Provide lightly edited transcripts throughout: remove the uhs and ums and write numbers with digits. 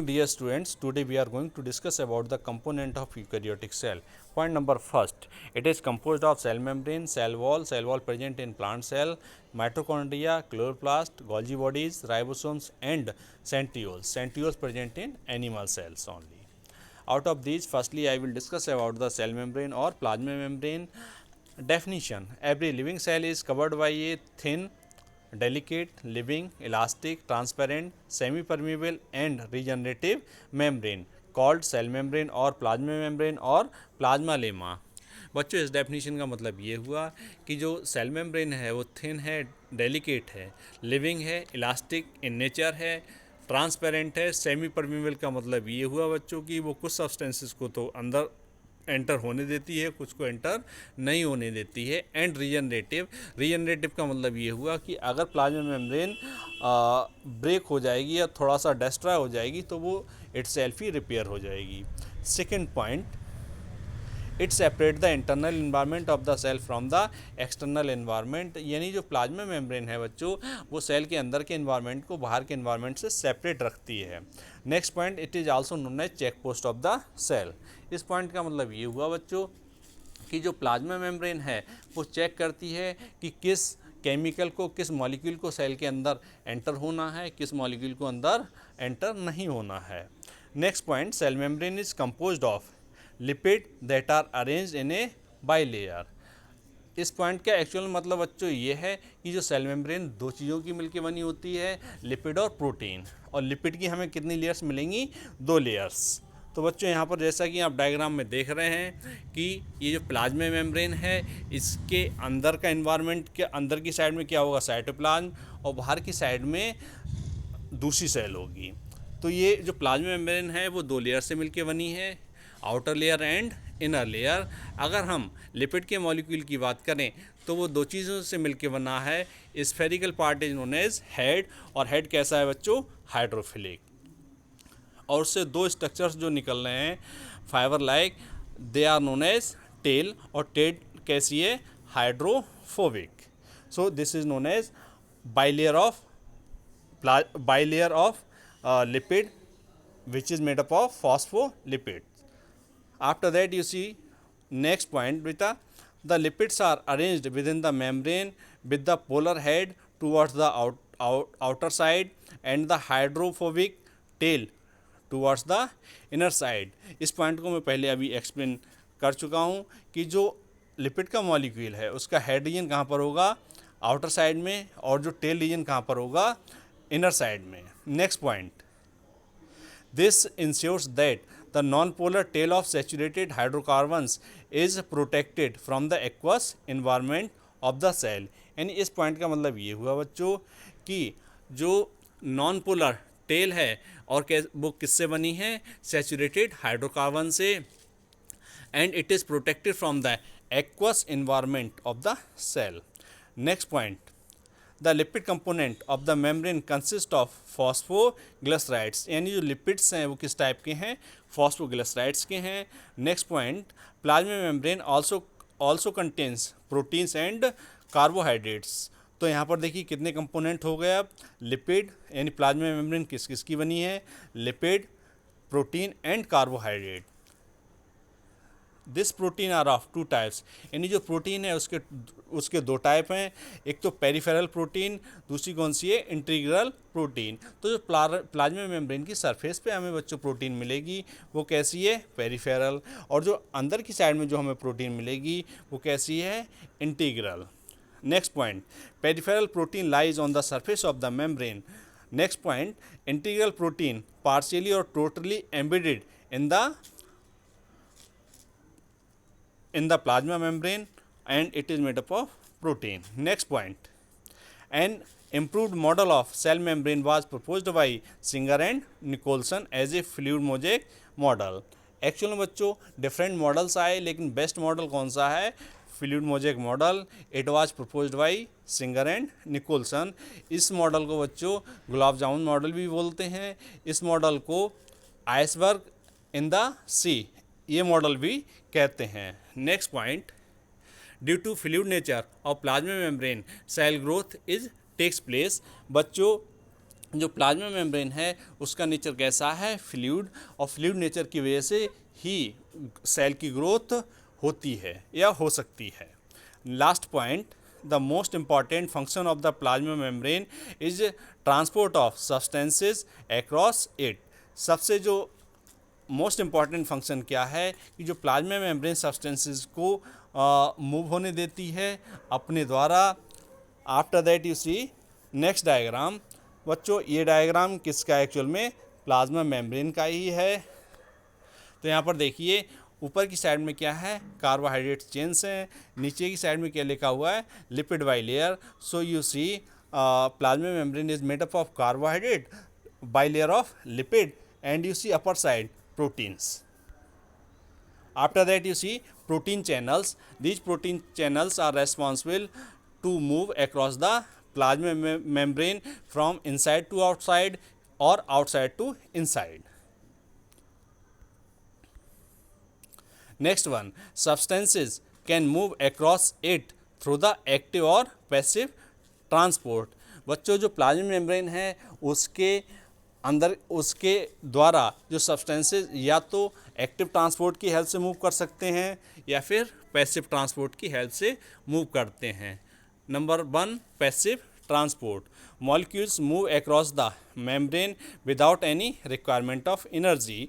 Dear students, today we are going to discuss about the component of eukaryotic cell. Point number first, it is composed of cell membrane, cell wall present in plant cell, mitochondria, chloroplast, Golgi bodies, ribosomes and centrioles. Centrioles present in animal cells only. Out of these, firstly I will discuss about the cell membrane or plasma membrane. Definition: every living cell is covered by a thin, delicate, living, elastic, transparent, semi-permeable and regenerative membrane called cell membrane और plasma membrane और plasma lemma. बच्चों, इस definition का मतलब ये हुआ कि जो सेल मेम्ब्रेन है वो थिन है, डेलिकेट है, लिविंग है, इलास्टिक इन नेचर है, ट्रांसपेरेंट है, सेमी परमेबल का मतलब ये हुआ बच्चों कि वो कुछ सब्सटेंसेस को तो अंदर एंटर होने देती है, कुछ को एंटर नहीं होने देती है, एंड रीजनरेटिव का मतलब ये हुआ कि अगर प्लाज्मा मेम्ब्रेन ब्रेक हो जाएगी या थोड़ा सा डिस्ट्रॉय हो जाएगी तो वो इट सेल्फ ही रिपेयर हो जाएगी। Second point, it separate the internal environment of the cell from the external environment, यानी जो प्लाज्मा मेम्ब्रेन है बच्चों वो सेल के अंदर के इन्वायरमेंट को बाहर के इन्वायरमेंट से सेपरेट रखती है। Next point, it is also known as check post of the cell. इस पॉइंट का मतलब ये हुआ बच्चों कि जो प्लाज्मा मेम्ब्रेन है वो चेक करती है कि किस केमिकल को, किस मॉलिक्यूल को सेल के अंदर एंटर होना है, किस मॉलिक्यूल को अंदर एंटर नहीं होना है। Next point, cell membrane is composed of lipid that are arranged in a bilayer. इस पॉइंट का एक्चुअल मतलब बच्चों ये है कि जो सेल मेम्ब्रेन दो चीज़ों की मिलकर बनी होती है, लिपिड और प्रोटीन। और लिपिड की हमें कितनी लेयर्स मिलेंगी? 2 लेयर्स। तो बच्चों यहाँ पर जैसा कि आप डायग्राम में देख रहे हैं कि ये जो प्लाज्मा मेम्ब्रेन है इसके अंदर का इन्वायरमेंट के अंदर की साइड में क्या होगा? साइटोप्लाज्म, और बाहर की साइड में दूसरी सेल होगी। तो ये जो प्लाज्मा मेम्ब्रेन है वो 2 लेयर से मिलकर बनी है, outer layer and inner layer. अगर हम लिपिड के मॉलिक्यूल की बात करें तो वो 2 चीज़ों से मिलकर बना है। Spherical part is known as head, और हेड कैसा है बच्चों? हाइड्रोफिलिक। और उससे 2 स्ट्रक्चर्स जो निकल रहे हैं fibre like, they are known as tail, और टेल कैसी है? Hydrophobic. So this is known as bilayer of lipid which is made up of phospholipids. After that you see next point, with the lipids are arranged within the membrane with the polar head towards the outer side and the hydrophobic tail towards the inner side. इस point को मैं पहले अभी explain कर चुका हूँ कि जो लिपिड का मॉलिक्यूल है उसका हेड रीजन कहाँ पर होगा? आउटर साइड में, और जो टेल रीजन कहाँ पर होगा? इनर साइड में। Next point, this ensures that the non polar tail of saturated hydrocarbons is protected from the aqueous environment of the cell. यानी इस पॉइंट का मतलब ये हुआ बच्चों कि जो नॉन पोलर टेल है और वो किससे बनी है? सैचुरेटेड हाइड्रोकार्बन से, and it is protected from the aqueous environment of the cell. Next point, the lipid component of the membrane consists of phosphoglycerides, यानी जो लिपिड्स हैं वो किस टाइप के हैं? फॉस्फोग्लिसराइड्स के हैं। Next point, plasma membrane also contains proteins and carbohydrates। तो यहाँ पर देखिए कितने कंपोनेंट हो गए अब? लिपिड, यानी प्लाज्मा मेम्ब्रेन किस किस की बनी है? Lipid, protein and carbohydrate. This protein are of 2 types, यानी जो प्रोटीन है उसके 2 टाइप हैं। एक तो पेरिफेरल प्रोटीन, दूसरी कौन सी है? Integral protein. तो जो प्लाज्मा मेम्ब्रेन की सरफेस पे हमें बच्चों प्रोटीन मिलेगी वो कैसी है? पेरिफेरल। और जो अंदर की साइड में जो हमें प्रोटीन मिलेगी वो कैसी है? Integral. Next point, peripheral protein lies on the surface of the membrane. Next point, integral protein partially और totally embedded in the plasma membrane and it is made up of protein. Next point, an improved model of cell membrane was proposed by Singer and Nicholson as a fluid mosaic model. Actual में बच्चों different models आए, लेकिन best model कौन सा है? Fluid mosaic model. It was proposed by Singer and Nicolson. इस model को बच्चों गुलाब जामुन मॉडल भी बोलते हैं। इस मॉडल को आइसबर्ग इन द सी, ये मॉडल भी कहते हैं। Next point, due to fluid nature of plasma membrane cell growth is takes place. बच्चों जो प्लाज्मा मेम्ब्रेन है उसका नेचर कैसा है, फ्लूइड, और फ्लूइड नेचर की वजह से ही सेल की ग्रोथ होती है या हो सकती है। Last point, the most important function of the plasma membrane is transport of substances across it. सबसे जो मोस्ट इम्पॉर्टेंट फंक्शन क्या है कि जो प्लाज्मा मेम्ब्रेन सब्सटेंसेस को मूव होने देती है अपने द्वारा। After that you see next diagram. बच्चों ये डायग्राम किसका एक्चुअल में प्लाज्मा मेम्ब्रेन का ही है। तो यहाँ पर देखिए ऊपर की साइड में क्या है, कार्बोहाइड्रेट चेन्स हैं, नीचे की साइड में क्या लिखा हुआ है, lipid bilayer. So you see plasma membrane is made up of carbohydrate, bilayer of lipid, and you see upper side proteins. After that you see protein channels. These protein channels are responsible to move across the plasma membrane from inside to outside or outside to inside. Next one, substances can move across it through the active or passive transport. बच्चों जो plasma membrane है उसके अंदर उसके द्वारा जो substances या तो एक्टिव ट्रांसपोर्ट की हेल्प से मूव कर सकते हैं या फिर पैसिव ट्रांसपोर्ट की हेल्प से मूव करते हैं। Number 1, passive transport. Molecules move across the membrane without any requirement of energy.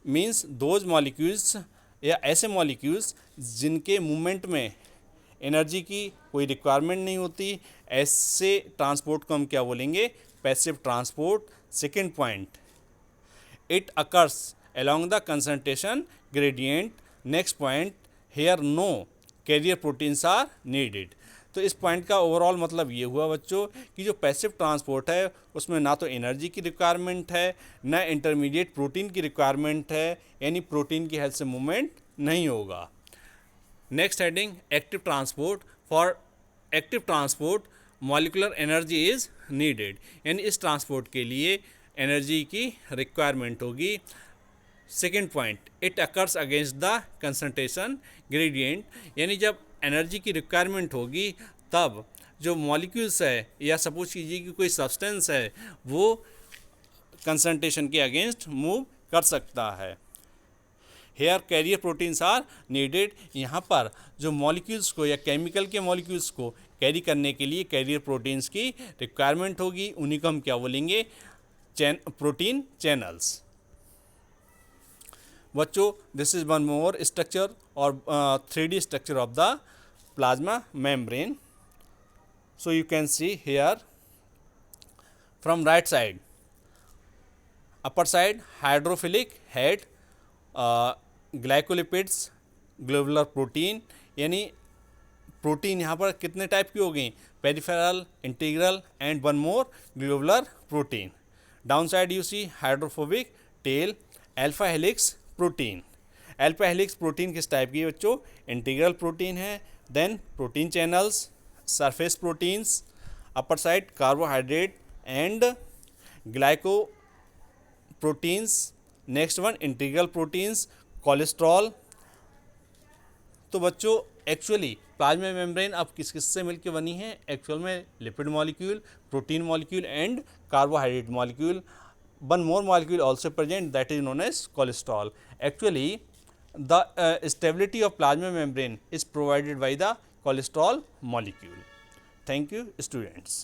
Means those molecules या ऐसे मॉलिक्यूल्स जिनके मूवमेंट में एनर्जी की कोई रिक्वायरमेंट नहीं होती, ऐसे ट्रांसपोर्ट को हम क्या बोलेंगे, passive transport. Second point, it occurs along the concentration gradient. Next point, here no carrier proteins are needed. तो इस पॉइंट का ओवरऑल मतलब ये हुआ बच्चों कि जो पैसिव ट्रांसपोर्ट है उसमें ना तो एनर्जी की रिक्वायरमेंट है ना इंटरमीडिएट प्रोटीन की रिक्वायरमेंट है, यानी प्रोटीन की हेल्प से मूवमेंट नहीं होगा। Next heading, active transport. For active transport molecular energy is needed, यानी इस ट्रांसपोर्ट के लिए एनर्जी की रिक्वायरमेंट होगी। Second point, it occurs against the concentration gradient, यानी जब एनर्जी की रिक्वायरमेंट होगी तब जो मॉलिक्यूल्स है या सपोज कीजिए कि कोई सब्सटेंस है वो कंसंट्रेशन के अगेंस्ट मूव कर सकता है। Here carrier proteins are needed, यहाँ पर जो मॉलिक्यूल्स को या केमिकल के मॉलिक्यूल्स को कैरी करने के लिए कैरियर प्रोटीन्स की रिक्वायरमेंट होगी, उन्हीं को हम क्या बोलेंगे, प्रोटीन चैनल्स। बच्चों this is one more structure और 3D structure of the plasma membrane. So you can see here from right side, upper side hydrophilic head, glycolipids, globular protein, यानी प्रोटीन यहाँ पर कितने टाइप की हो गई, peripheral, integral and one more globular protein. Down side you see hydrophobic tail, alpha helix protein. Alpha helix protein किस type की है बच्चों, इंटीग्रल प्रोटीन है. Then protein channels, surface proteins, upper side carbohydrate and glycoproteins. Next one integral proteins, cholesterol. तो बच्चों actually plasma membrane अब किस किस से मिलकर बनी है, एक्चुअल में lipid molecule, protein molecule and carbohydrate molecule. One more molecule also present that is known as cholesterol. Actually the stability of plasma membrane is provided by the cholesterol molecule. Thank you students.